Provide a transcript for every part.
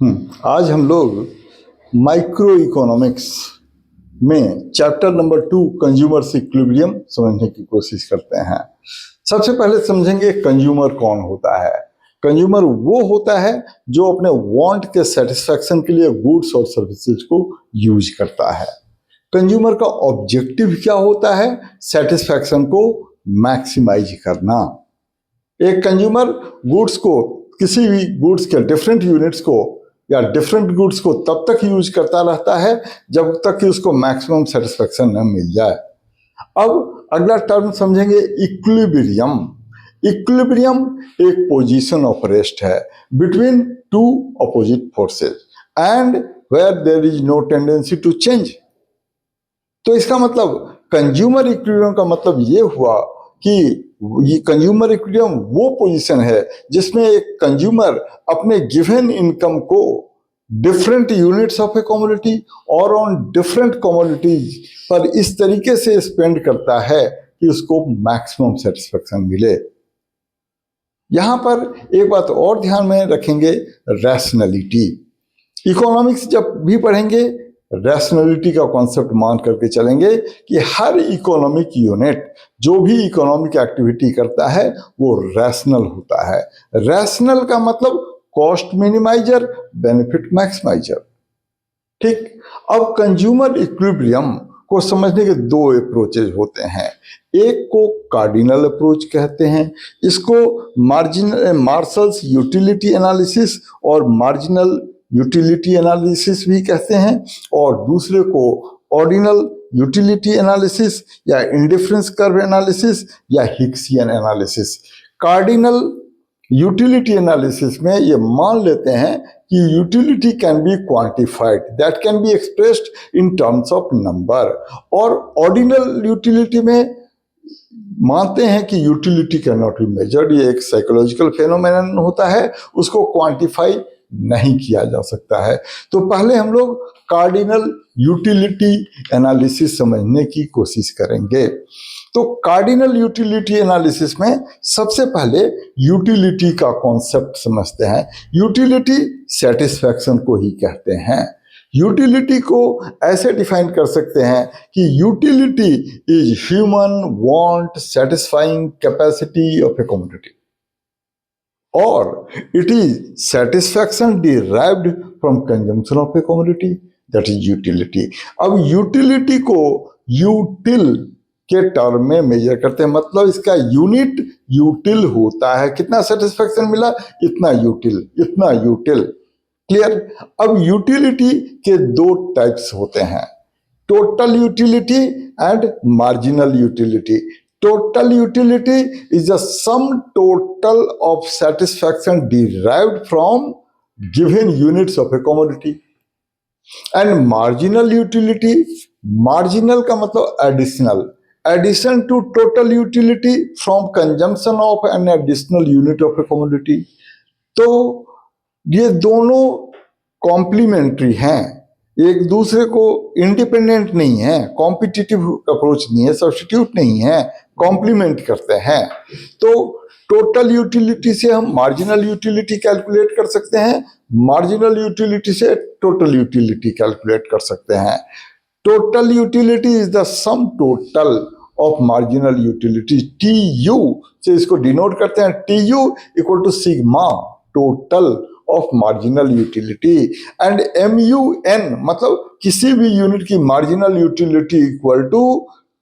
आज हम लोग माइक्रो इकोनॉमिक्स में चैप्टर नंबर 2 कंज्यूमर्स इक्विलिब्रियम समझने की कोशिश करते हैं। सबसे पहले समझेंगे कंज्यूमर कौन होता है। कंज्यूमर वो होता है जो अपने वांट के सेटिस्फैक्शन के लिए गुड्स और सर्विसेज को यूज करता है। कंज्यूमर का ऑब्जेक्टिव क्या होता है? सेटिस्फैक्शन को मैक्सिमाइज करना। एक कंज्यूमर गुड्स को, किसी भी गुड्स के डिफरेंट यूनिट्स को या डिफरेंट गुड्स को तब तक यूज करता रहता है जब तक कि उसको मैक्सिमम सेटिस्फैक्शन न मिल जाए। अब अगला टर्म समझेंगे इक्विलिब्रियम। इक्विलिब्रियम एक पोजीशन ऑफ रेस्ट है between two opposite forces and where there is no tendency to change. तो इसका मतलब कंज्यूमर इक्विलिब्रियम का मतलब ये हुआ कि ये कंज्यूमर इक्विलिब्रियम वो पोजीशन है जिसमें एक कंज्यूमर अपने गिवन इनकम को different units of a commodity और ऑन डिफरेंट कमोडिटीज पर इस तरीके से स्पेंड करता है कि उसको मैक्सिमम सेटिस्फैक्शन मिले। यहां पर एक बात और ध्यान में रखेंगे, रैशनैलिटी। इकोनॉमिक्स जब भी पढ़ेंगे रैशनैलिटी का कॉन्सेप्ट मान करके चलेंगे कि हर इकोनॉमिक यूनिट जो भी इकोनॉमिक एक्टिविटी करता है वो रैशनल होता है। रैशनल का मतलब कॉस्ट मिनिमाइजर, बेनिफिट मैक्सिमाइजर। ठीक। अब कंज्यूमर इक्विलिब्रियम को समझने के दो अप्रोचेज होते हैं। एक को कार्डिनल अप्रोच कहते हैं, इसको मार्शल्स यूटिलिटी एनालिसिस और मार्जिनल यूटिलिटी एनालिसिस भी कहते हैं, और दूसरे को ऑर्डिनल यूटिलिटी एनालिसिस या इंडिफरेंस कर्व एनालिसिस या Hicksian analysis. Cardinal utility analysis में ये मान लेते हैं कि utility can be quantified, that can be expressed in terms of number, और ऑर्डिनल यूटिलिटी में मानते हैं कि utility can not be measured. ये एक साइकोलॉजिकल फेनोमेनन होता है, उसको क्वांटिफाई नहीं किया जा सकता है। तो पहले हम लोग कार्डिनल यूटिलिटी एनालिसिस समझने की कोशिश करेंगे। तो कार्डिनल यूटिलिटी एनालिसिस में सबसे पहले यूटिलिटी का कॉन्सेप्ट समझते हैं। यूटिलिटी सेटिस्फैक्शन को ही कहते हैं। यूटिलिटी को ऐसे डिफाइन कर सकते हैं कि utility is human want satisfying capacity of a community, और it is satisfaction derived from consumption of a commodity, that is utility। अब utility को util के टर्म में मेजर करते हैं, मतलब इसका यूनिट यूटिल होता है। कितना सेटिस्फैक्शन मिला, इतना यूटिल, इतना यूटिल। क्लियर। अब यूटिलिटी के दो टाइप्स होते हैं, total utility and marginal utility. Total utility is the sum total of satisfaction derived from given units of a commodity. And marginal utility, marginal का मतलब additional, addition to total utility from consumption of an additional unit of a commodity। तो ये दोनों complementary हैं, एक दूसरे को independent नहीं है, कॉम्पिटिटिव अप्रोच नहीं है, सब्स्टिट्यूट नहीं है, कॉम्प्लीमेंट करते हैं। तो टोटल यूटिलिटी से हम मार्जिनल यूटिलिटी कैलकुलेट कर सकते हैं, मार्जिनल यूटिलिटी से टोटल यूटिलिटी कैलकुलेट कर सकते हैं। Total utility is the sum total of marginal utility. TU से इसको डिनोट करते हैं, TU equal to sigma total of marginal utility, and MUN मतलब किसी भी यूनिट की marginal utility equal to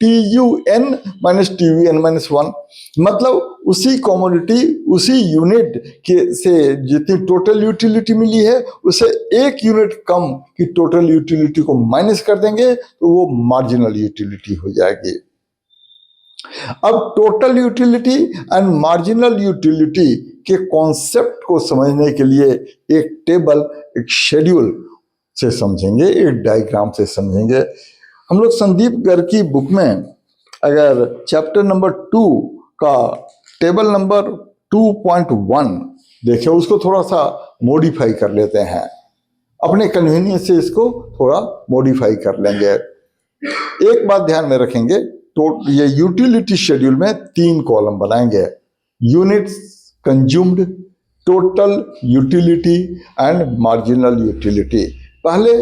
TUN minus TUN minus 1। मतलब उसी कमोडिटी, उसी यूनिट के से जितनी टोटल यूटिलिटी मिली है उसे एक यूनिट कम की टोटल यूटिलिटी को माइनस कर देंगे तो वो मार्जिनल यूटिलिटी हो जाएगी। अब total utility and marginal utility के कॉन्सेप्ट को समझने के लिए एक टेबल, एक शेड्यूल से समझेंगे, एक डायग्राम से समझेंगे। हम लोग संदीप गर्ग की बुक में अगर चैप्टर नंबर 2 का टेबल नंबर 2.1 देखें, उसको थोड़ा सा मॉडिफाई कर लेते हैं, अपने कन्वीनियंस से इसको थोड़ा मॉडिफाई कर लेंगे। एक बात ध्यान में रखेंगे, तो ये यूटिलिटी शेड्यूल में 3 कॉलम बनाएंगे, units consumed, total utility and marginal utility. पहले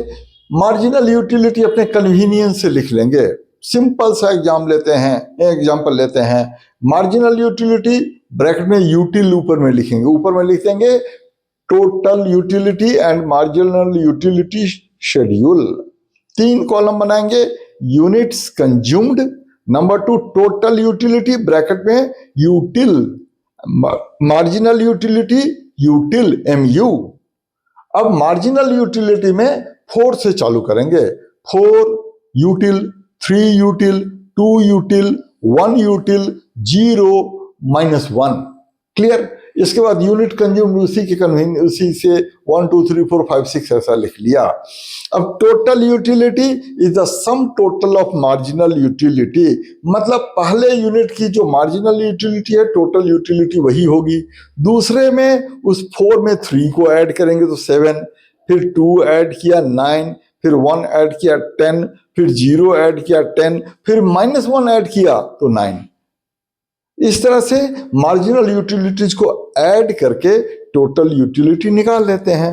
मार्जिनल यूटिलिटी अपने कन्वीनियंस से लिख लेंगे। सिंपल सा एग्जाम्पल लेते हैं। मार्जिनल यूटिलिटी ब्रैकेट में यूटिल ऊपर में लिखेंगे, ऊपर में लिख देंगे total utility and marginal utility schedule. 3 column बनाएंगे, units consumed, number 2 total utility bracket में util, marginal utility util MU। अब मार्जिनल यूटिलिटी में 4 से चालू करेंगे, 4 यूटिल, 3 यूटिल, 2 यूटिल, 1 यूटिल, 0 -1। क्लियर। इसके बाद यूनिट कंज्यूम उसी से 1 2 3 4 5 6 ऐसा लिख लिया। अब total utility is the sum total of marginal utility, मतलब पहले यूनिट की जो मार्जिनल यूटिलिटी है टोटल यूटिलिटी वही होगी। दूसरे में उस 4 में 3 को ऐड करेंगे तो 7, फिर 2 ऐड किया 9, फिर 1 ऐड किया 10, फिर 0 ऐड किया 10, फिर -1 ऐड किया तो 9। इस तरह से मार्जिनल यूटिलिटीज को ऐड करके टोटल यूटिलिटी निकाल लेते हैं।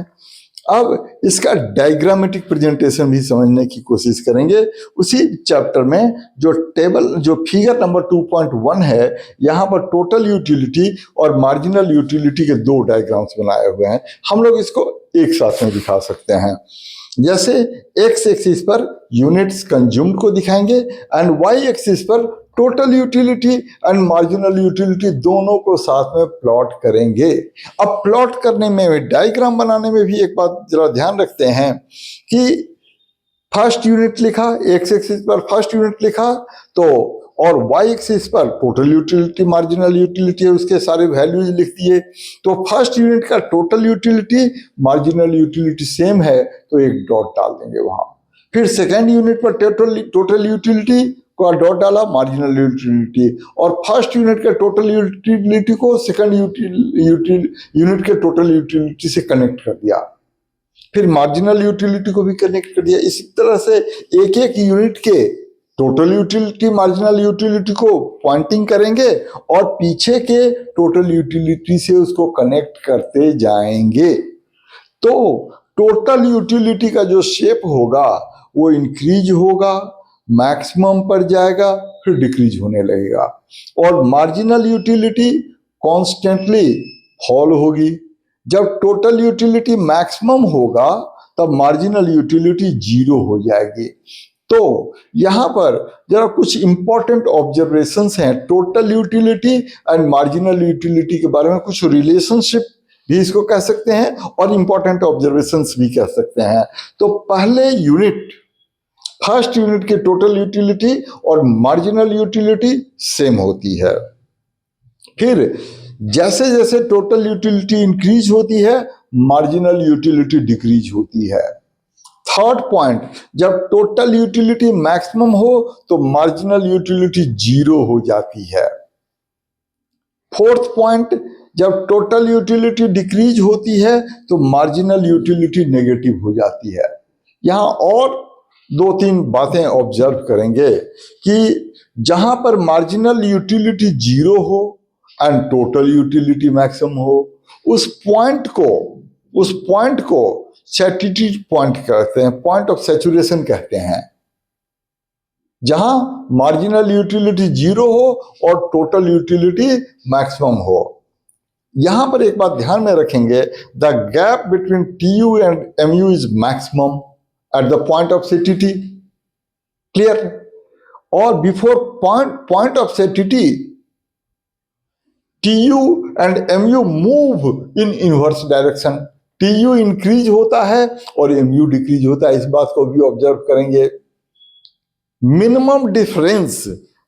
अब इसका डायग्रामेटिक प्रेजेंटेशन भी समझने की कोशिश करेंगे। उसी चैप्टर में जो फिगर नंबर 2.1 है, यहाँ पर टोटल यूटिलिटी और मार्जिनल यूटिलिटी के 2 डायग्राम्स बनाए हुए हैं। हम लोग इसको एक साथ में दिखा सकते हैं। जैसे एक्स एक्सिस पर यूनिट्स कंज्यूम्ड को दिखाएंगे एंड वाई एक्सिस पर total utility and marginal utility दोनों को साथ में प्लॉट करेंगे। अब प्लॉट करने में, डायग्राम बनाने में भी एक बात जरा ध्यान रखते हैं कि फर्स्ट यूनिट लिखा, एक्स एक्सिस पर फर्स्ट यूनिट लिखा तो, और वाई एक्सिस पर टोटल यूटिलिटी मार्जिनल यूटिलिटी है, उसके सारे वैल्यूज लिख दिए। तो फर्स्ट यूनिट का total utility marginal utility same है तो एक डॉट डाल देंगे वहां। फिर सेकेंड यूनिट पर टोटल यूटिलिटी का डॉट डाला, मार्जिनल यूटिलिटी, और फर्स्ट यूनिट के टोटल यूटिलिटी को सेकेंड यूनिट के टोटल यूटिलिटी से कनेक्ट कर दिया, फिर मार्जिनल यूटिलिटी को भी कनेक्ट कर दिया। इसी तरह से एक एक यूनिट के टोटल यूटिलिटी मार्जिनल यूटिलिटी को पॉइंटिंग करेंगे और पीछे के टोटल यूटिलिटी से उसको कनेक्ट करते जाएंगे। तो टोटल यूटिलिटी का जो शेप होगा वो इंक्रीज होगा, मैक्सिमम पर जाएगा, फिर डिक्रीज होने लगेगा, और मार्जिनल यूटिलिटी कॉन्स्टेंटली फॉल होगी। जब टोटल यूटिलिटी मैक्सिमम होगा तब मार्जिनल यूटिलिटी 0 हो जाएगी। तो यहां पर जरा कुछ इंपॉर्टेंट ऑब्जर्वेशंस हैं total utility and marginal utility के बारे में, कुछ रिलेशनशिप भी इसको कह सकते हैं और इंपॉर्टेंट ऑब्जर्वेशंस भी कह सकते हैं। तो पहले यूनिट, फर्स्ट यूनिट की टोटल यूटिलिटी और मार्जिनल यूटिलिटी सेम होती है। फिर जैसे जैसे टोटल यूटिलिटी इंक्रीज होती है मार्जिनल यूटिलिटी डिक्रीज होती है। थर्ड पॉइंट, जब टोटल यूटिलिटी मैक्सिमम हो तो मार्जिनल यूटिलिटी 0 हो जाती है। फोर्थ पॉइंट, जब टोटल यूटिलिटी डिक्रीज होती है तो मार्जिनल यूटिलिटी नेगेटिव हो जाती है। यहां और 2-3 बातें ऑब्जर्व करेंगे कि जहां पर मार्जिनल यूटिलिटी 0 हो एंड टोटल यूटिलिटी मैक्सिमम हो, उस पॉइंट को सैचुरेटेड पॉइंट कहते हैं, पॉइंट ऑफ सैचुरेशन कहते हैं। जहां मार्जिनल यूटिलिटी 0 हो और टोटल यूटिलिटी मैक्सिमम हो। यहां पर एक बात ध्यान में रखेंगे, the gap between TU and MU is maximum at the point of satiety. Clear? Or before point of satiety, TU and MU move in inverse direction. TU increase होता है और MU decrease होता है, इस बात को भी ऑब्जर्व करेंगे। Minimum difference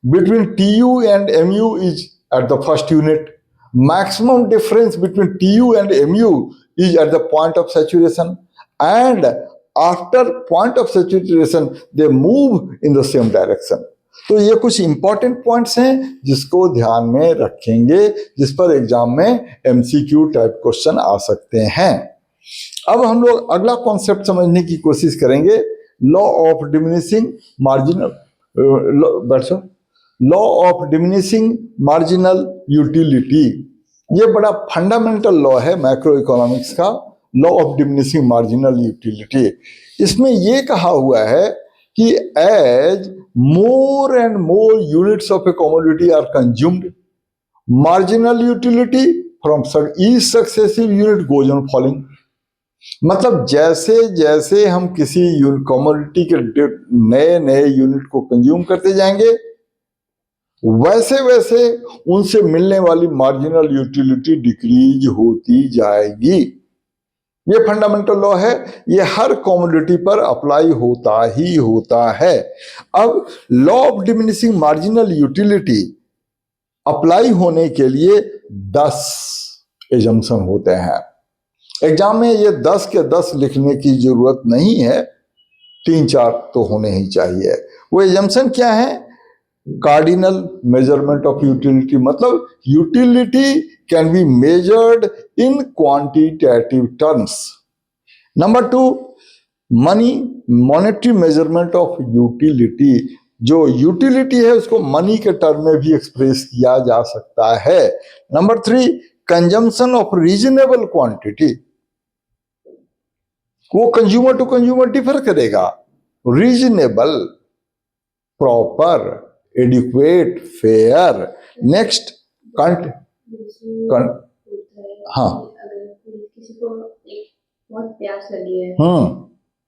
between TU and MU is at the first unit. Maximum difference between TU and MU is at the point of saturation, and after point of saturation they move in the same direction. तो ये कुछ important points हैं जिसको ध्यान में रखेंगे, जिस पर एग्जाम में MCQ टाइप क्वेश्चन आ सकते हैं। अब हम लोग अगला कॉन्सेप्ट समझने की कोशिश करेंगे, law of diminishing marginal utility. ये बड़ा फंडामेंटल लॉ है मैक्रो इकोनॉमिक्स का, law of diminishing marginal utility. इसमें ये कहा हुआ है कि as more and more units of a commodity are consumed, marginal utility from each successive unit goes on falling. मतलब जैसे जैसे हम किसी कमोडिटी के नए नए यूनिट को कंज्यूम करते जाएंगे, वैसे वैसे उनसे मिलने वाली मार्जिनल यूटिलिटी डिक्रीज होती जाएगी। ये फंडामेंटल लॉ है, ये हर कमोडिटी पर अप्लाई होता ही होता है। अब law of diminishing marginal utility apply होने के लिए 10 एजम्पशन होते हैं। एग्जाम में ये 10 के 10 लिखने की जरूरत नहीं है, 3-4 तो होने ही चाहिए। वो एजम्पशन क्या है? कार्डिनल मेजरमेंट ऑफ यूटिलिटी, मतलब utility can be measured in quantitative terms. Number 2, money monetary measurement of utility, जो यूटिलिटी है उसको मनी के टर्म में भी एक्सप्रेस किया जा सकता है। Number 3, consumption of reasonable quantity, वो कंज्यूमर टू कंज्यूमर डिफर करेगा। Reasonable, proper, adequate, fair. Next हाँ, अगर किसी को बहुत प्यास लगी है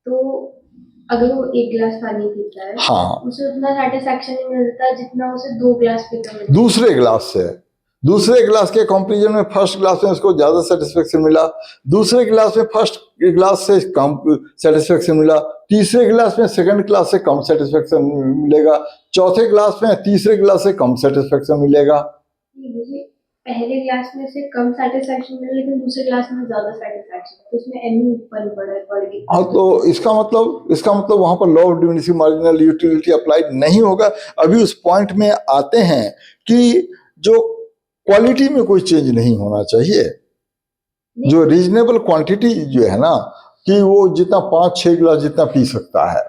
तो अगर वो 1 गिलास पानी पीता है, हाँ, उसे उतना सेटिस्फैक्शन नहीं मिलता जितना उसे 2 गिलास पीता है दूसरे गिलास से। दूसरे गिलास के कंपैरिजन में फर्स्ट गिलास में उसको ज्यादा सेटिस्फेक्शन मिला, दूसरे गिलास में फर्स्ट गिलास से कम सेटिस्फेक्शन मिला, तीसरे गिलास में सेकंड गिलास से कम सेटिस्फेक्शन मिलेगा, चौथे गिलास में तीसरे गिलास से कम सेटिस्फेक्शन मिलेगा। पहले गिलास में से कम सेटिस्फैक्शन मिला लेकिन दूसरे गिलास में ज्यादा सेटिस्फैक्शन, तो इसमें एमयू ऊपर बढ़ेगी। हाँ, तो इसका मतलब वहां पर law of diminishing marginal utility apply नहीं होगा। अभी उस पॉइंट में आते हैं कि जो क्वालिटी में कोई चेंज नहीं होना चाहिए, जो रीजनेबल क्वांटिटी जो है ना, कि वो जितना 5-6 गिलास जितना पी सकता है,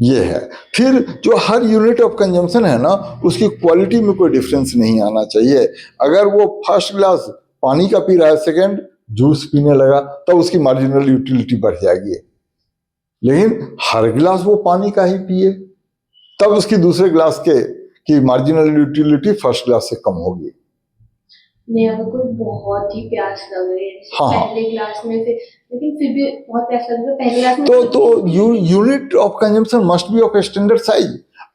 ये है। फिर जो हर यूनिट ऑफ कंजम्पशन है ना, उसकी क्वालिटी में कोई डिफरेंस नहीं आना चाहिए। अगर वो फर्स्ट गिलास पानी का पी रहा है, सेकंड जूस पीने लगा, तब उसकी मार्जिनल यूटिलिटी बढ़ जाएगी। लेकिन हर गिलास वो पानी का ही पिए, तब उसकी दूसरे गिलास की मार्जिनल यूटिलिटी फर्स्ट गिलास से कम होगी। नहीं, अगर कोई बहुत ही प्यास लग रही है, हाँ, पहले ग्लास में से, लेकिन फिर भी बहुत प्यास लग रही है पहले ग्लास में, तो unit of consumption must be of standard size.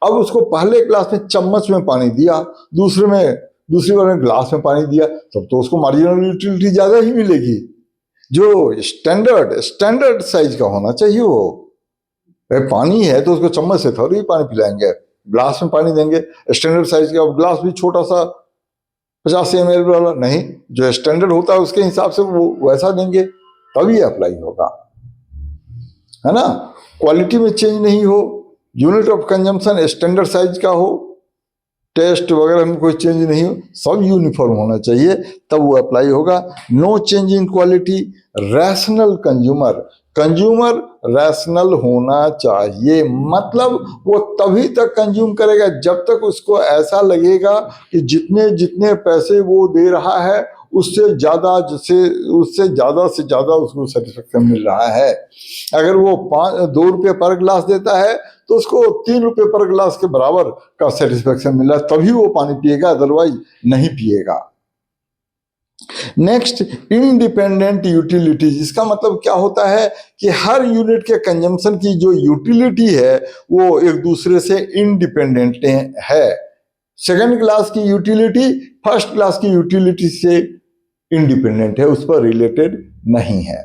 अब उसको पहले ग्लास में चम्मच में पानी दिया, दूसरी बार में ग्लास में पानी दिया, तब तो उसको मार्जिनल यूटिलिटी ज्यादा ही मिलेगी। जो स्टैंडर्ड साइज का होना चाहिए वो। पानी है तो उसको चम्मच से थोड़ी पानी पिलाएंगे, ग्लास में पानी देंगे। स्टैंडर्ड साइज का ग्लास भी छोटा सा 50 ml वाला नहीं, जो स्टैंडर्ड होता है उसके हिसाब से वो वैसा देंगे, तभी अप्लाई होगा, है ना। क्वालिटी में चेंज नहीं हो, unit of consumption standard size का हो, टेस्ट वगैरह में कोई चेंज नहीं हो, सब यूनिफॉर्म होना चाहिए, तब वो अप्लाई होगा। No change in quality, rational consumer rational होना चाहिए। मतलब वो तभी तक कंज्यूम करेगा जब तक उसको ऐसा लगेगा कि जितने जितने पैसे वो दे रहा है उससे ज्यादा से ज्यादा उसको सेटिस्फेक्शन मिल रहा है। अगर वो 2 रुपये पर गिलास देता है तो उसको 3 रुपये पर गिलास के बराबर का सेटिस्फेक्शन मिल रहा है, तभी वो पानी पिएगा, अदरवाइज नहीं पिएगा। Next, independent utilities. इसका मतलब क्या होता है कि हर यूनिट के कंजम्पशन की जो यूटिलिटी है वो एक दूसरे से इंडिपेंडेंट है। सेकंड क्लास की यूटिलिटी फर्स्ट क्लास की यूटिलिटी से इंडिपेंडेंट है, उस पर रिलेटेड नहीं है।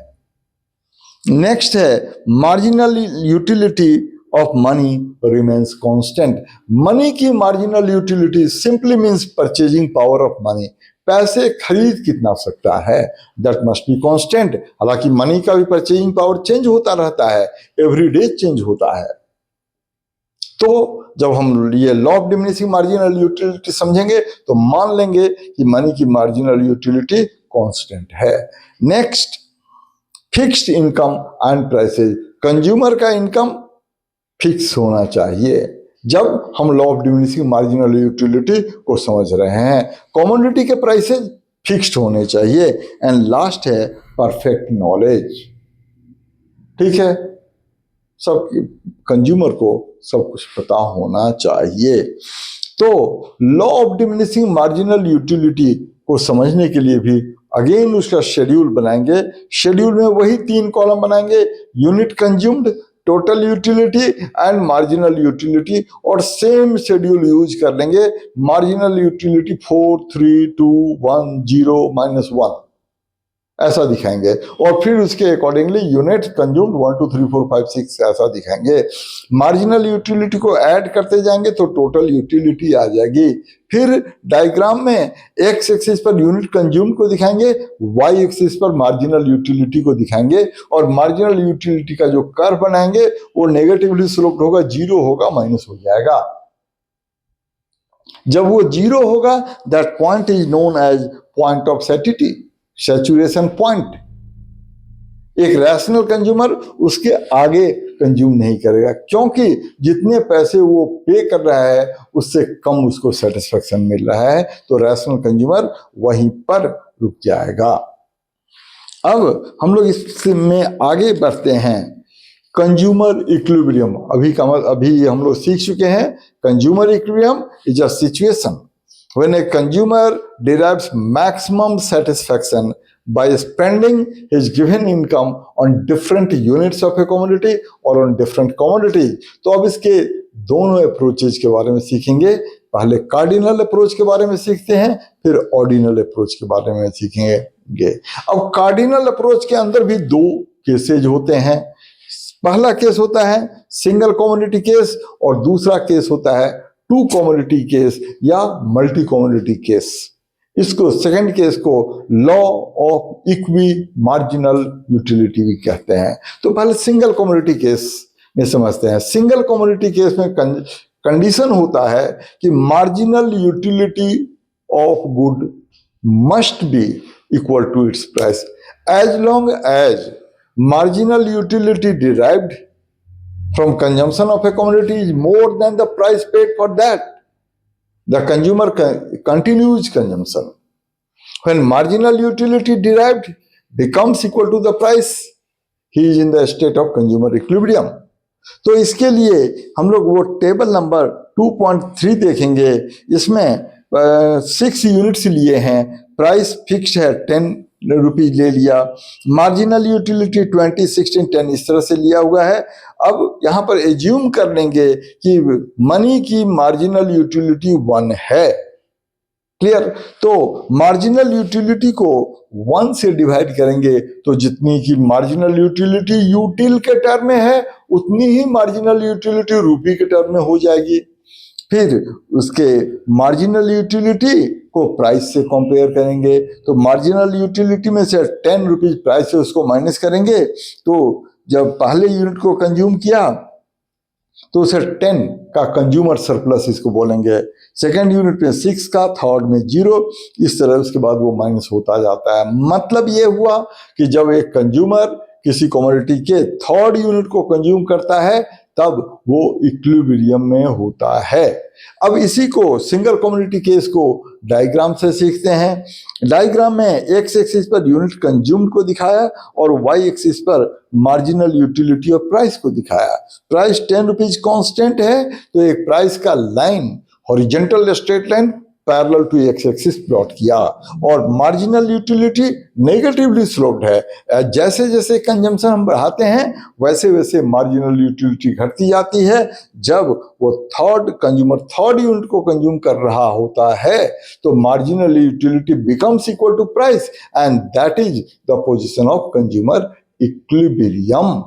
नेक्स्ट है marginal utility of money remains constant. Money की marginal utility simply means purchasing power of money, पैसे खरीद कितना सकता है, दैट मस्ट बी कांस्टेंट। हालांकि मनी का भी परचेजिंग पावर चेंज होता रहता है, एवरीडे चेंज होता है। तो जब हम ये law of diminishing marginal utility समझेंगे तो मान लेंगे कि मनी की मार्जिनल यूटिलिटी कांस्टेंट है। Next, fixed income and prices. Consumer का इनकम फिक्स होना चाहिए, जब हम law of diminishing marginal utility को समझ रहे हैं। कमोडिटी के प्राइसेस फिक्स्ड होने चाहिए। एंड लास्ट है परफेक्ट नॉलेज। ठीक है, सब कंज्यूमर को सब कुछ पता होना चाहिए। तो law of diminishing marginal utility को समझने के लिए भी अगेन उसका शेड्यूल बनाएंगे। शेड्यूल में वही 3 कॉलम बनाएंगे, unit consumed, total utility and marginal utility, और सेम शेड्यूल यूज कर लेंगे। मार्जिनल यूटिलिटी 4 3 2 1 0 -1 ऐसा दिखाएंगे, और फिर उसके अकॉर्डिंगली यूनिट कंज्यूम्ड 1 2 3 4 5 6 ऐसा दिखाएंगे। मार्जिनल यूटिलिटी को ऐड करते जाएंगे तो टोटल यूटिलिटी आ जाएगी। फिर डायग्राम में x axis per unit consumed को दिखाएंगे, वाई एक्सिस पर मार्जिनल यूटिलिटी को दिखाएंगे, और मार्जिनल यूटिलिटी का जो कर्व बनाएंगे वो नेगेटिवली स्लोप्ड होगा, 0 होगा, माइनस हो जाएगा। जब वो 0 होगा that point is known as point of saturation point. एक रैशनल कंज्यूमर उसके आगे कंज्यूम नहीं करेगा, क्योंकि जितने पैसे वो पे कर रहा है उससे कम उसको सेटिस्फेक्शन मिल रहा है, तो रैशनल कंज्यूमर वहीं पर रुक जाएगा। अब हम लोग इसमें आगे बढ़ते हैं। कंज्यूमर इक्विलिब्रियम अभी हम लोग सीख चुके हैं। Consumer equilibrium is a situation when a consumer derives maximum satisfaction by spending his given income on different units of a commodity or on different commodities। तो अब इसके दोनों अप्रोचेज के बारे में सीखेंगे। पहले कार्डिनल अप्रोच के बारे में सीखते हैं, फिर ऑर्डिनल अप्रोच के बारे में सीखेंगे। अब कार्डिनल अप्रोच के अंदर भी 2 केसेज होते हैं। पहला केस होता है सिंगल कमोडिटी केस, और दूसरा केस होता है 2 कमोडिटी केस या मल्टी कमोडिटी केस। इसको सेकंड केस को law of equi marginal utility भी कहते हैं। तो पहले सिंगल कमोडिटी केस में समझते हैं। सिंगल कमोडिटी केस में कंडीशन होता है कि marginal utility of good must be equal to its price as long as marginal utility derived from consumption of a commodity is more than the price paid for that. The consumer continues consumption. When marginal utility derived becomes equal to the price, he is in the state of consumer equilibrium. तो इसके लिए हम लोग वो table number 2.3 देखेंगे। इसमें 6 units लिए हैं, प्राइस फिक्स्ड है 10 रुपीज ले लिया, मार्जिनल यूटिलिटी 20 16 10 इस तरह से लिया हुआ है। अब यहाँ पर एज्यूम कर लेंगे कि मनी की मार्जिनल यूटिलिटी 1 है। क्लियर? तो मार्जिनल यूटिलिटी को 1 से डिवाइड करेंगे तो जितनी की मार्जिनल यूटिलिटी यूटिल के टर्म में है उतनी ही मार्जिनल यूटिलिटी रुपी के टर्म में हो जाएगी। फिर उसके मार्जिनल यूटिलिटी को प्राइस से कंपेयर करेंगे, तो मार्जिनल यूटिलिटी में से 10 रुपीज प्राइस से उसको माइनस करेंगे, तो जब पहले यूनिट को कंज्यूम किया तो उसे 10 का कंज्यूमर सरप्लस इसको बोलेंगे, सेकेंड यूनिट में 6 का, थर्ड में 0, इस तरह उसके बाद वो माइनस होता जाता है। मतलब ये हुआ कि जब एक कंज्यूमर किसी कमोडिटी के थर्ड यूनिट को कंज्यूम करता है तब वो इक्विलिब्रियम में होता है। अब इसी को सिंगल कमोडिटी केस को डायग्राम से सीखते हैं। डायग्राम में x axis per unit consumed को दिखाया और वाई एक्सिस पर मार्जिनल यूटिलिटी और प्राइस को दिखाया। प्राइस 10 रुपीज कांस्टेंट है, तो एक प्राइस का line horizontal straight line parallel to X axis plot किया, और मार्जिनल यूटिलिटी नेगेटिवली स्लोप्ड है। जैसे जैसे कंजम्पशन हम बढ़ाते हैं वैसे वैसे मार्जिनल यूटिलिटी घटती जाती है। जब वो थर्ड यूनिट को कंज्यूम कर रहा होता है तो marginal utility becomes equal to price and that is the position of consumer equilibrium.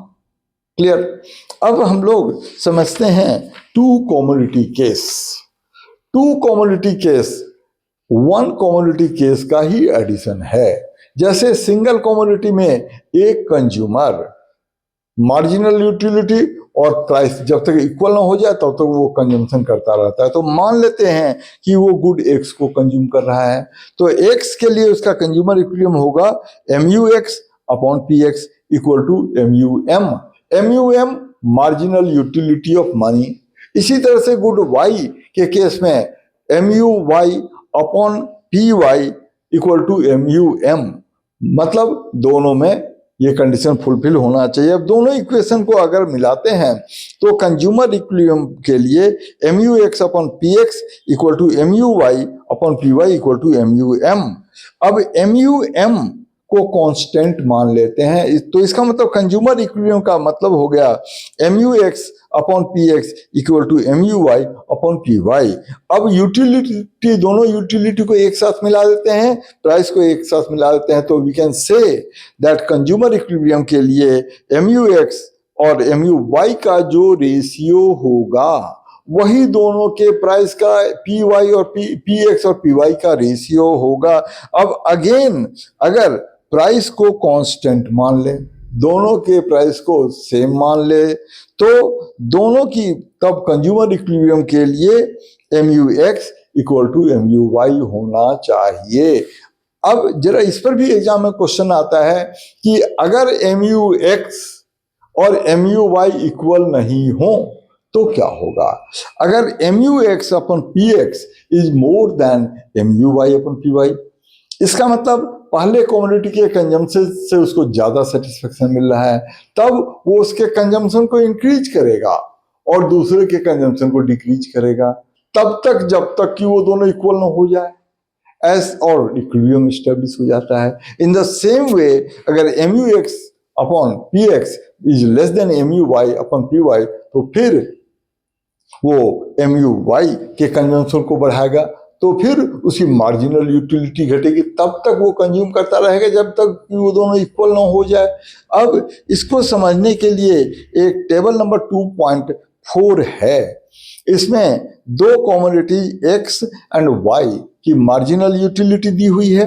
Clear? अब हम लोग समझते हैं 2 commodity case. 2 commodity case 1 commodity case का ही एडिशन है। जैसे सिंगल कमोडिटी में एक कंज्यूमर मार्जिनल यूटिलिटी और प्राइस जब तक इक्वल ना हो जाए तब तक वो कंजम्पशन करता रहता है। तो मान लेते हैं कि वो गुड एक्स को कंज्यूम कर रहा है, तो एक्स के लिए उसका कंज्यूमर इक्विलिब्रियम होगा MUX upon PX equal to MUM। MUM marginal utility of money, इसी तरह से गुड वाई के केस में M U Y upon P Y equal to M U M, मतलब दोनों में ये कंडीशन फुलफिल होना चाहिए। अब दोनों इक्वेशन को अगर मिलाते हैं तो कंज्यूमर इक्विलिब्रियम के लिए M U X upon P X equal to M U Y upon P Y equal to M U M. अब एम यू एम को कांस्टेंट मान लेते हैं, तो इसका मतलब कंज्यूमर इक्विलिब्रियम का मतलब हो गया M U X upon P X equal to M U Y upon P Y. अब यूटिलिटी, दोनों यूटिलिटी को एक साथ मिला देते हैं, प्राइस को एक साथ मिला देते हैं, तो we can say that consumer equilibrium के लिए एम यू एक्स और एम यू वाई का जो रेशियो होगा वही दोनों के प्राइस का पी वाई और पी एक्स और पी वाई का रेशियो होगा। अब अगेन अगर प्राइस को कांस्टेंट मान ले, दोनों के प्राइस को सेम मान ले, तो दोनों की तब कंज्यूमर इक्विलिब्रियम के लिए M U X equal to M U Y होना चाहिए। अब जरा इस पर भी एग्जाम में क्वेश्चन आता है कि अगर एम यू एक्स और एम यू वाई इक्वल नहीं हो तो क्या होगा। अगर M U X upon P X is more than M U Y upon P Y, इसका मतलब पहले कम्युनिटी के कंजम्पशन से उसको ज्यादा सेटिस्फेक्शन मिल रहा है, तब वो उसके कंजम्पशन को इंक्रीज करेगा और दूसरे के कंजम्पशन को डिक्रीज करेगा, तब तक जब तक कि वो दोनों इक्वल ना हो जाए, एस और इक्विलिब्रियम एस्टेब्लिश हो जाता है। इन द सेम वे अगर M U X upon P X is less than M U Y upon P Y, तो फिर वो एम यू वाई के कंजम्पशन को बढ़ाएगा, तो फिर उसकी मार्जिनल यूटिलिटी घटेगी, तब तक वो कंज्यूम करता रहेगा जब तक कि वो दोनों इक्वल ना हो जाए। अब इसको समझने के लिए एक टेबल नंबर 2.4 है, इसमें दो कमोडिटी एक्स एंड वाई की मार्जिनल यूटिलिटी दी हुई है,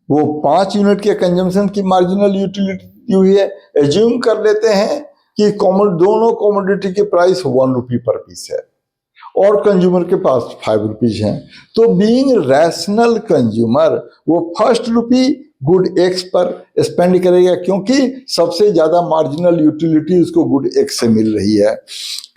वो 5 यूनिट के कंजम्पशन की मार्जिनल यूटिलिटी दी हुई है। एज्यूम कर लेते हैं कि दोनों कमोडिटी के प्राइस 1 रुपी पर पीस है और कंज्यूमर के पास 5 रुपीज हैं, तो बीइंग रैशनल कंज्यूमर वो फर्स्ट रुपी गुड एक्स पर स्पेंड करेगा, क्योंकि सबसे ज्यादा मार्जिनल यूटिलिटी उसको गुड एक्स से मिल रही है।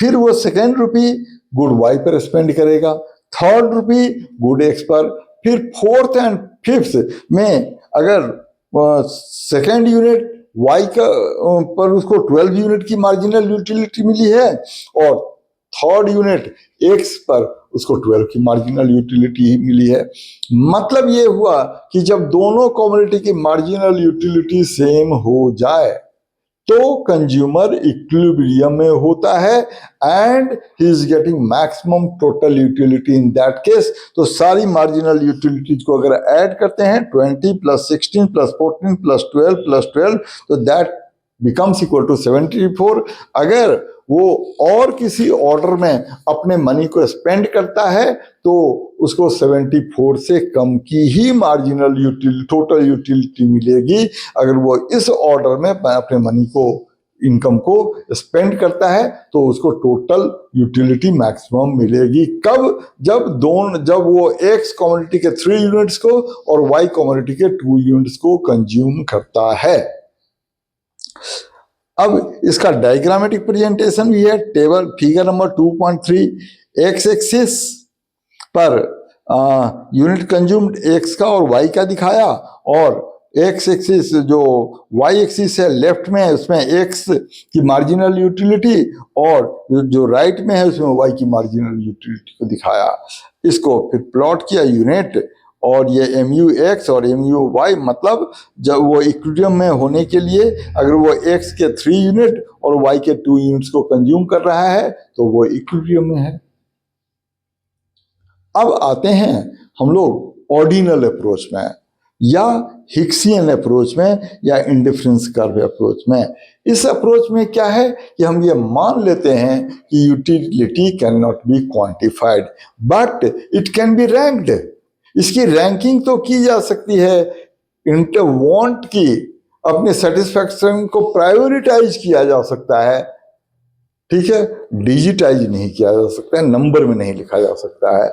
फिर वो सेकेंड रुपी गुड वाई पर स्पेंड करेगा, थर्ड रुपी गुड एक्स पर, फिर फोर्थ एंड फिफ्थ में अगर सेकेंड यूनिट वाई का पर उसको 12 यूनिट की मार्जिनल यूटिलिटी मिली है और थर्ड यूनिट एक्स पर उसको 12 की मार्जिनल यूटिलिटी ही मिली है। मतलब ये हुआ कि जब दोनों कम्युनिटी की मार्जिनल यूटिलिटी सेम हो जाए तो कंज्यूमर इक्विलिब्रियम में होता है and he is getting maximum total utility in that case. तो सारी मार्जिनल यूटिलिटीज को अगर ऐड करते हैं 20 प्लस 16 प्लस 14 प्लस 12 तो दैट बिकम्स इक्वल टू 74। अगर वो और किसी ऑर्डर में अपने मनी को स्पेंड करता है तो उसको 74 से कम की ही मार्जिनल यूटिलिटी टोटल यूटिलिटी मिलेगी। अगर वो इस ऑर्डर में अपने मनी को इनकम को स्पेंड करता है तो उसको टोटल यूटिलिटी मैक्सिमम मिलेगी। कब? जब वो एक्स कम्युनिटी के 3 यूनिट्स को और वाई कम्युनिटी के 2 यूनिट्स को कंज्यूम करता है। अब इसका डायग्रामेटिक प्रेजेंटेशन भी है, table figure number 2.3 x axis per unit consumed x का और वाई का दिखाया, और एक्स एक्सिस जो वाई एक्सिस है लेफ्ट में उसमें एक्स की मार्जिनल यूटिलिटी और जो राइट में है उसमें वाई की मार्जिनल यूटिलिटी को दिखाया। इसको फिर प्लॉट किया यूनिट, और ये एम यू एक्स और एम यू वाई, मतलब जब वो इक्विलिब्रियम में होने के लिए अगर वो एक्स के 3 यूनिट और वाई के 2 यूनिट्स को कंज्यूम कर रहा है तो वो इक्विलिब्रियम में है। अब आते हैं हम लोग ऑर्डिनल अप्रोच में या हिक्सियन अप्रोच में या इंडिफरेंस कर्व अप्रोच में। इस अप्रोच में क्या है कि हम ये मान लेते हैं कि utility can not be quantified but it can be ranked. इसकी रैंकिंग तो की जा सकती है, इंटरवॉन्ट की अपने सेटिस्फैक्शन को प्रायोरिटाइज किया जा सकता है, ठीक है, डिजिटाइज नहीं किया जा सकता है, नंबर में नहीं लिखा जा सकता है।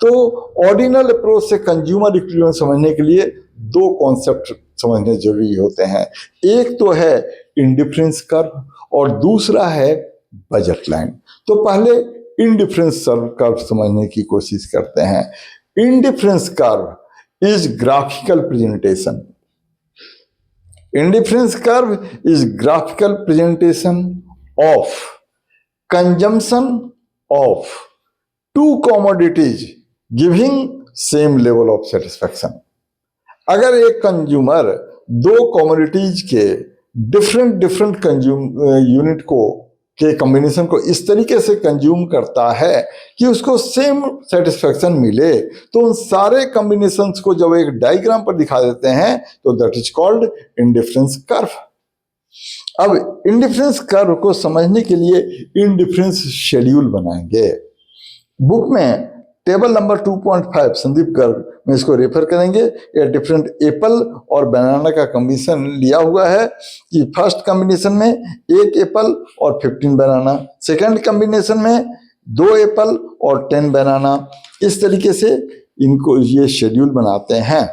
तो ऑर्डिनल अप्रोच से कंज्यूमर इक्विलिब्रियम समझने के लिए 2 कॉन्सेप्ट समझने जरूरी होते हैं। एक तो है इंडिफरेंस कर्व और दूसरा है बजट लाइन। तो पहले इंडिफरेंस कर्व समझने की कोशिश करते हैं। Indifference curve is graphical presentation. Indifference curve is graphical presentation of consumption of to commodities giving same level of satisfaction. अगर एक कंज्यूमर दो कमोडिटीज के डिफरेंट डिफरेंट यूनिट को के कॉम्बिनेशन को इस तरीके से कंज्यूम करता है कि उसको सेम सेटिस्फैक्शन मिले, तो उन सारे कॉम्बिनेशंस को जब एक डायग्राम पर दिखा देते हैं तो that is called indifference curve. अब इंडिफरेंस कर्व को समझने के लिए इंडिफरेंस शेड्यूल बनाएंगे। बुक में टेबल नंबर 2.5 संदीप गर्ग में इसको रेफर करेंगे। ये डिफरेंट एप्पल और बनाना का कॉम्बिनेशन लिया हुआ है कि फर्स्ट कॉम्बिनेशन में 1 एप्पल और 15 बनाना, सेकंड कॉम्बिनेशन में 2 एप्पल और 10 बनाना। इस तरीके से इनको ये शेड्यूल बनाते हैं।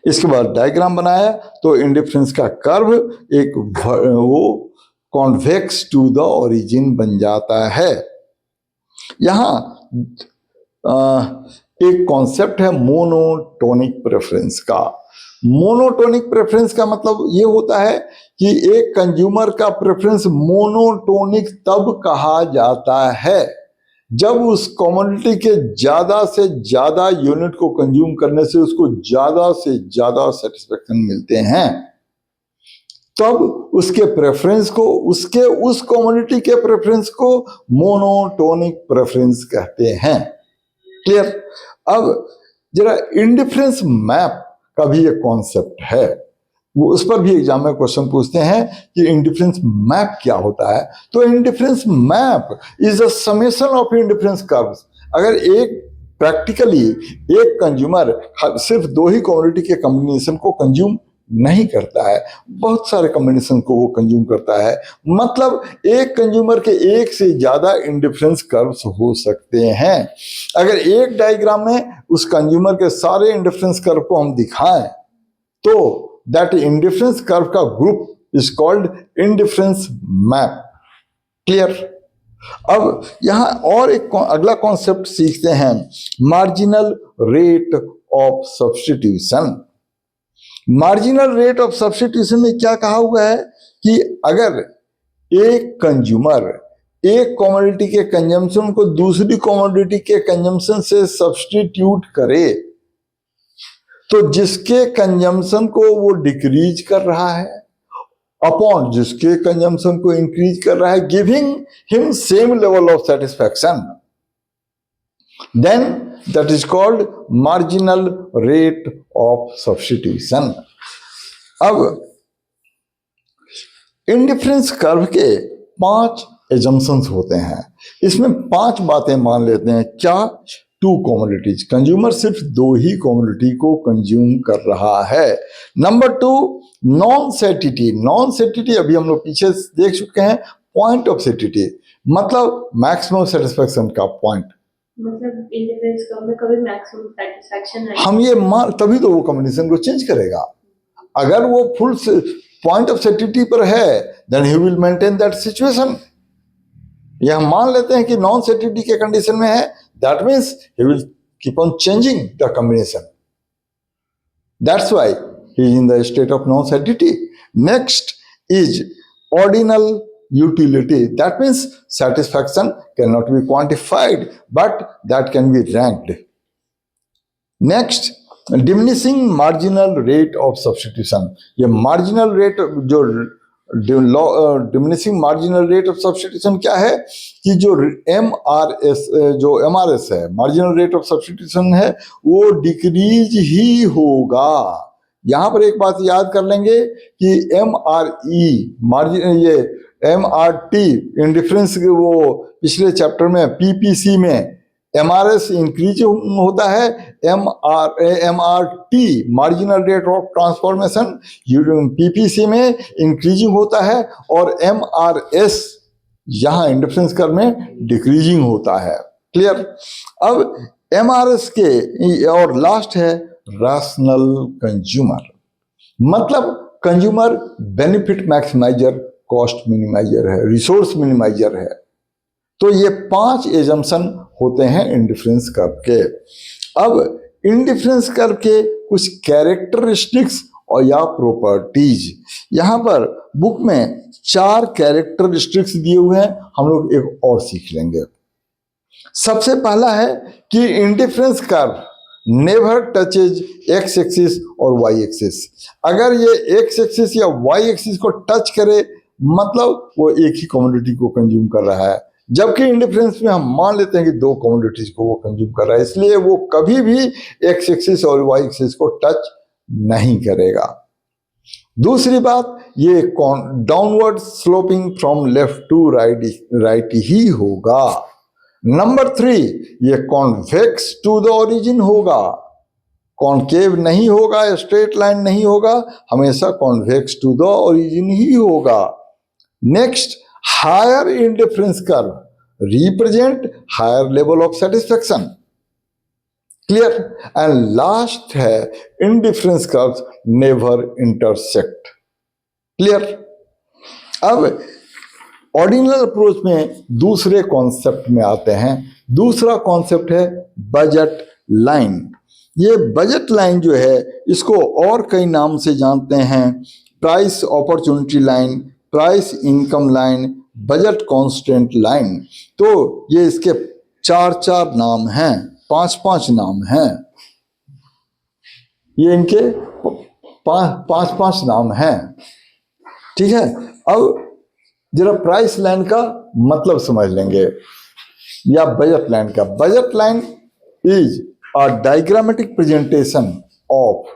इसके बाद डायग्राम बनाया तो इंडिफरेंस का कर्व एक वो कॉन्वेक्स टू द ओरिजिन बन जाता है। यहाँ एक कॉन्सेप्ट है मोनोटोनिक प्रेफरेंस का। मोनोटोनिक प्रेफरेंस का मतलब ये होता है कि एक कंज्यूमर का प्रेफरेंस मोनोटोनिक तब कहा जाता है जब उस कमोडिटी के ज्यादा से ज्यादा यूनिट को कंज्यूम करने से उसको ज्यादा से ज्यादा सेटिस्फेक्शन मिलते हैं, तब उसके प्रेफरेंस को उसके उस कमोडिटी के प्रेफरेंस को मोनोटोनिक प्रेफरेंस कहते हैं। क्लियर? अब जरा इंडिफरेंस मैप का भी एक कॉन्सेप्ट है, वो उस पर भी एग्जाम में क्वेश्चन पूछते हैं कि इंडिफरेंस मैप क्या होता है। तो indifference map is a summation of indifference curves. अगर एक प्रैक्टिकली एक कंज्यूमर सिर्फ 2 ही कमोडिटी के कॉम्बिनेशन को कंज्यूम नहीं करता है, बहुत सारे कॉम्बिनेशन को वो कंज्यूम करता है, मतलब एक कंज्यूमर के एक से ज्यादा इंडिफरेंस कर्व्स हो सकते हैं। अगर एक डायग्राम में उस कंज्यूमर के सारे इंडिफरेंस कर्व को हम दिखाएं तो दैट इंडिफरेंस कर्व का group is called indifference map. Clear? अब यहां और एक अगला कॉन्सेप्ट सीखते हैं, marginal rate of substitution. Marginal rate of substitution में क्या कहा हुआ है कि अगर एक कंज्यूमर एक कमोडिटी के कंजम्पशन को दूसरी कमोडिटी के कंजम्पशन से सब्स्टिट्यूट करे तो जिसके कंजम्पशन को वो डिक्रीज कर रहा है अपॉन जिसके कंजम्पशन को इंक्रीज कर रहा है, giving him same level of satisfaction, then that is called marginal rate of substitution. अब इंडिफरेंस कर्व के 5 एजम्पशंस होते हैं। इसमें 5 बातें मान लेते हैं। क्या? 2 कमोडिटीज, कंज्यूमर सिर्फ 2 ही कमोडिटी को कंज्यूम कर रहा है। Number 2, non satiety. Non satiety अभी हम लोग पीछे देख चुके हैं। पॉइंट ऑफ सेटिटी मतलब मैक्सिमम सेटिस्फैक्शन का पॉइंट, मतलब इंडिफरेंस कर्व में कभी मैक्सिमम सेटिस्फैक्शन है। हम ये मान तभी तो वो कॉम्बिनेशन को चेंज करेगा। अगर वो फुल पॉइंट ऑफ सेटिटी पर है then he will maintain that situation. ये हम मान लेते हैं कि नॉन सेटिटी के कंडीशन में है, that means he will keep on changing the combination, that's why he is in the state of non satisty. Next is ordinal utility. That means satisfaction cannot be quantified, but that can be ranked. Next, diminishing marginal rate of substitution. ये marginal rate जो diminishing marginal rate of substitution क्या है कि जो MRS है, marginal rate of substitution है, वो decrease ही होगा। यहां पर एक बात याद कर लेंगे कि MRE मार्जिन, ये MRT इंडिफरेंस, वो पिछले चैप्टर में PPC में MRS इंक्रीज होता है, MRT marginal rate of transformation PPC में इंक्रीजिंग होता है, और MRS यहां इंडिफरेंस कर्व में डिक्रीजिंग होता है। क्लियर? अब MRS के और लास्ट है रैशनल कंज्यूमर, मतलब consumer benefit maximiser cost minimiser है, रिसोर्स मिनिमाइजर है। तो ये 5 एजम्पशन होते हैं इंडिफरेंस कर्व के। अब इंडिफरेंस कर्व के कुछ कैरेक्टरिस्टिक्स और या प्रॉपर्टीज, यहाँ पर बुक में 4 कैरेक्टरिस्टिक्स दिए हुए हैं, हम लोग एक और सीख लेंगे। सबसे पहला है कि indifference curve never touches x axis और वाई एक्सिस। अगर ये एक्स एक्सिस या वाई एक्सिस को टच करे मतलब वो एक ही कमोडिटी को कंज्यूम कर रहा है, जबकि इंडिफरेंस में हम मान लेते हैं कि 2 कमोडिटीज को वो कंज्यूम कर रहा है, इसलिए वो कभी भी एक्स एक्सिस और वाई एक्सिस को टच नहीं करेगा। दूसरी बात, ये downward sloping from left to right ही होगा। नंबर 3, ये कॉन्वेक्स टू द ओरिजिन होगा, कॉन्केव नहीं होगा, स्ट्रेट लाइन नहीं होगा, हमेशा कॉन्वेक्स टू द ओरिजिन ही होगा। Next, higher indifference curve represent higher level of satisfaction. Clear. And last है, indifference curve never intersect. Clear. अब ऑर्डिनल अप्रोच में दूसरे कॉन्सेप्ट में आते हैं। दूसरा कॉन्सेप्ट है बजट लाइन। ये बजट लाइन जो है इसको और कई नाम से जानते हैं, price opportunity line, price income line, budget constant line. तो ये इसके 4 नाम हैं, 5 नाम हैं, ये इनके 5 नाम हैं। ठीक है। अब जरा प्राइस लाइन का मतलब समझ लेंगे या बजट लाइन का। Budget line is a diagrammatic presentation of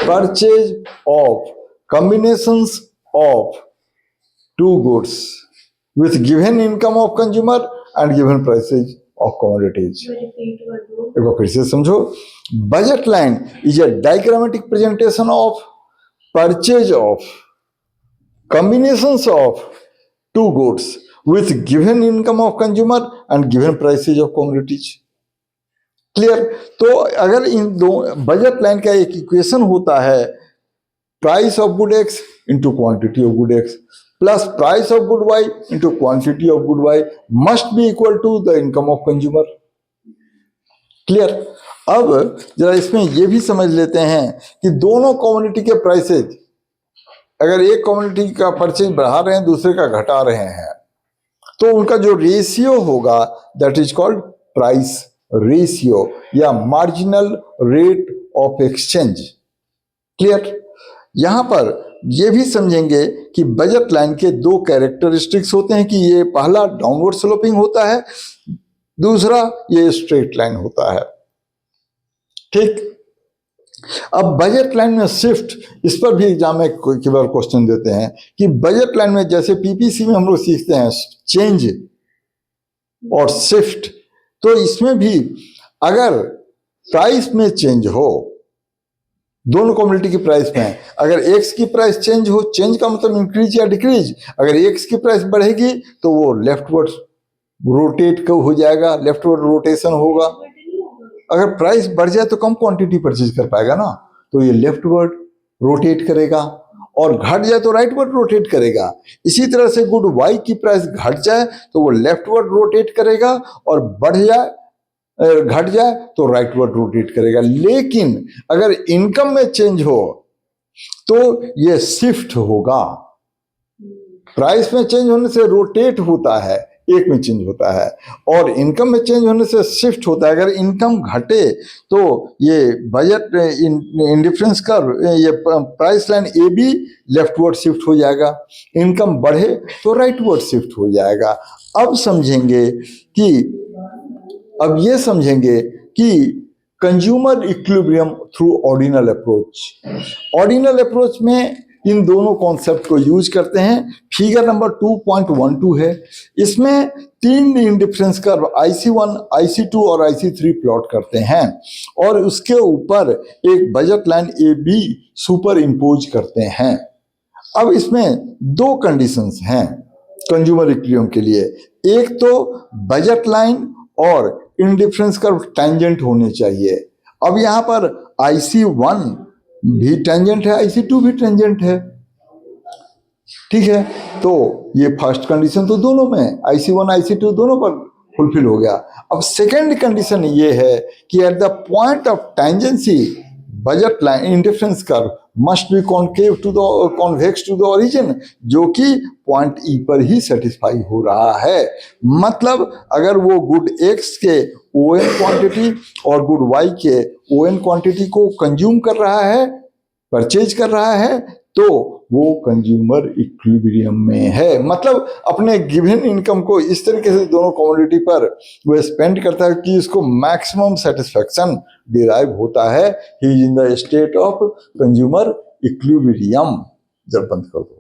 purchase of combinations of 2 goods with given income of consumer and given prices of commodities। एक बार फिर से समझो, budget line is a diagrammatic presentation of purchase of combinations of 2 goods with given income of consumer and given prices of commodities। Clear. तो अगर इन दो budget line का एक equation होता है, price of good X into quantity of good X plus price of good Y into quantity of good Y must be equal to the income of consumer. Clear. अब जरा इसमें यह भी समझ लेते हैं कि दोनों कमोडिटी के प्राइसेज, अगर एक कमोडिटी का परचेज बढ़ा रहे हैं दूसरे का घटा रहे हैं, तो उनका जो रेशियो होगा that is called price ratio या marginal rate of exchange. Clear. यहां पर यह भी समझेंगे कि बजट लाइन के 2 कैरेक्टरिस्टिक्स होते हैं कि ये पहला डाउनवर्ड स्लोपिंग होता है, दूसरा ये स्ट्रेट लाइन होता है। ठीक। अब बजट लाइन में शिफ्ट, इस पर भी एग्जाम में कई बार क्वेश्चन देते हैं कि बजट लाइन में जैसे पीपीसी में हम लोग सीखते हैं चेंज और शिफ्ट, तो इसमें भी अगर प्राइस में चेंज हो, दोनों कमोडिटी की प्राइस में अगर एक्स की प्राइस चेंज हो, चेंज का मतलब इंक्रीज या डिक्रीज, अगर एक्स की प्राइस बढ़ेगी तो वो लेफ्टवर्ड रोटेट हो जाएगा, लेफ्टवर्ड रोटेशन होगा। अगर प्राइस बढ़ जाए तो कम क्वांटिटी परचेज कर पाएगा ना, तो ये लेफ्टवर्ड रोटेट करेगा, और घट जाए तो राइटवर्ड रोटेट करेगा। इसी तरह से गुड वाई की प्राइस घट जाए तो वो लेफ्टवर्ड रोटेट करेगा, और बढ़ जाए घट जाए तो राइटवर्ड रोटेट करेगा। लेकिन अगर इनकम में चेंज हो तो ये शिफ्ट होगा। प्राइस में चेंज होने से रोटेट होता है, एक में चेंज होता है, और इनकम में चेंज होने से शिफ्ट होता है। अगर इनकम घटे तो ये बजट इंडिफरेंस का ये price line A B leftward shift हो जाएगा, इनकम बढ़े तो राइटवर्ड शिफ्ट हो जाएगा। अब ये समझेंगे कि consumer equilibrium through ordinal approach. Ordinal approach में इन दोनों कॉन्सेप्ट को यूज करते हैं। फिगर नंबर 2.12 है, इसमें 3 इंडिफरेंस कर्व IC1, IC2 और IC3 प्लॉट करते हैं, और उसके ऊपर एक budget line AB super impose करते हैं। अब इसमें 2 कंडीशंस हैं कंज्यूमर इक्विलिब्रियम के लिए, एक तो बजट लाइन और इंडिफरेंस कर्व टेंजेंट होने चाहिए। अब यहाँ पर IC1 भी टेंजेंट है, IC2 भी टेंजेंट है, ठीक है, तो ये फर्स्ट कंडीशन तो दोनों में IC1 IC2 दोनों पर फुलफिल हो गया। अब सेकेंड कंडीशन ये है कि at the point of tangency budget line interference curve must be concave to the convex to the origin, जो कि पॉइंट ई पर ही सेटिस्फाई हो रहा है। मतलब अगर वो गुड एक्स के ON क्वांटिटी और गुड वाई के ON क्वांटिटी को कंज्यूम कर रहा है, परचेज कर रहा है, तो वो कंज्यूमर इक्विलिब्रियम में है। मतलब अपने गिवन इनकम को इस तरीके से दोनों कमोडिटी पर वो स्पेंड करता है कि इसको मैक्सिमम सेटिस्फैक्शन डिराइव होता है। He is in the state of consumer equilibrium. जब बंद कर दो।